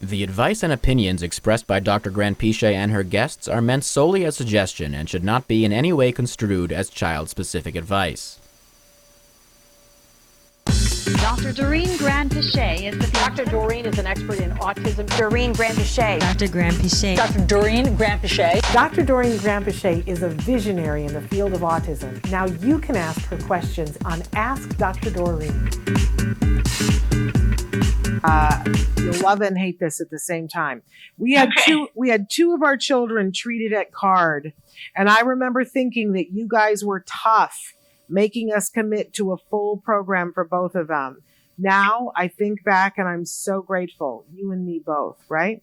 The advice and opinions expressed by Dr. Grandpiche and her guests are meant solely as suggestion and should not be in any way construed as child-specific advice. Dr. Doreen Grandpiche is the Dr. Doreen is an expert in autism. Doreen Grandpiche. Dr. Grandpiche. Dr. Doreen Grandpiche. Dr. Doreen Grandpiche is a visionary in the field of autism. Now you can ask her questions on Ask Dr. Doreen. You'll love and hate this at the same time. We had two of our children treated at CARD, and I remember thinking that you guys were tough, making us commit to a full program for both of them. Now I think back and I'm so grateful, you and me both, right?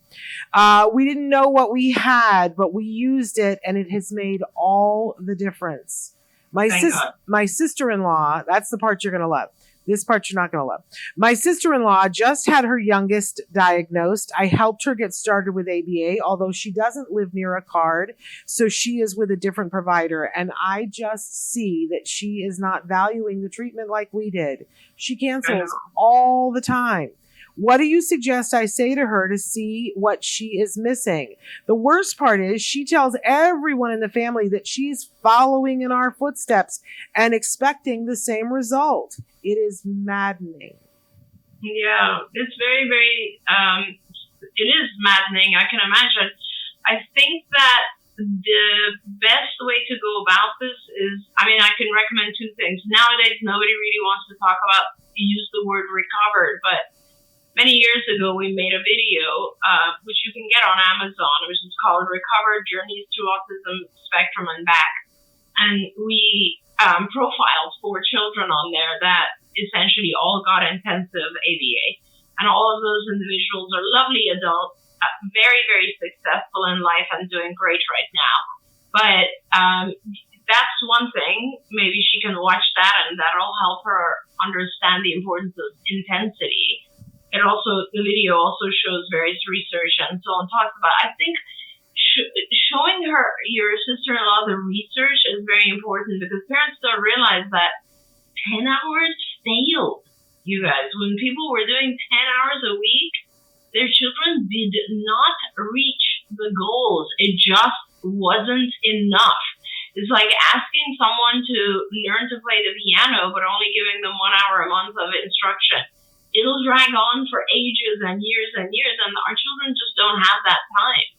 We didn't know what we had, but we used it and it has made all the difference. My sister-in-law, that's the part you're going to love. This part you're not going to love. My sister-in-law just had her youngest diagnosed. I helped her get started with ABA, although she doesn't live near a CARD, so she is with a different provider. And I just see that she is not valuing the treatment like we did. She cancels all the time. What do you suggest I say to her to see what she is missing? The worst part is she tells everyone in the family that she's following in our footsteps and expecting the same result. It is maddening. Yeah, it's very, very, it is maddening. I can imagine. I think that the best way to go about this is, I can recommend two things. Nowadays, nobody really wants to use the word recovered, but many years ago, we made a video, which you can get on Amazon, which is called Recovered Journeys Through Autism Spectrum and Back. And we profiled 4 children on there that essentially all got intensive ABA. And all of those individuals are lovely adults, very, very successful in life and doing great right now. But that's one thing. Maybe she can watch that and that'll help her understand the importance of intensity. The video also shows various research and so on talks about, I think showing your sister-in-law the research is very important because parents don't realize that 10 hours failed, you guys. When people were doing 10 hours a week, their children did not reach the goals. It just wasn't enough. It's like asking someone to learn to play the piano, but only giving them 1 hour a month of instruction. It'll drag on for ages and years, and our children just don't have that time.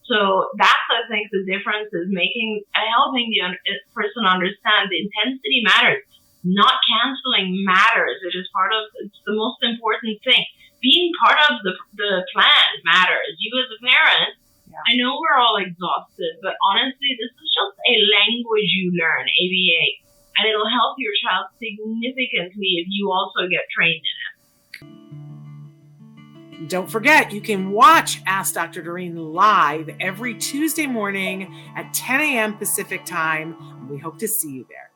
So that's, I think, the difference is helping the person understand the intensity matters. Not canceling matters. It's the most important thing. Being part of the plan matters. You as a parent, I know we're all exhausted, but honestly, this is just a language you learn, ABA, and it'll help your child significantly if you also get trained in it. Don't forget, you can watch Ask Dr. Doreen live every Tuesday morning at 10 a.m. Pacific time. We hope to see you there.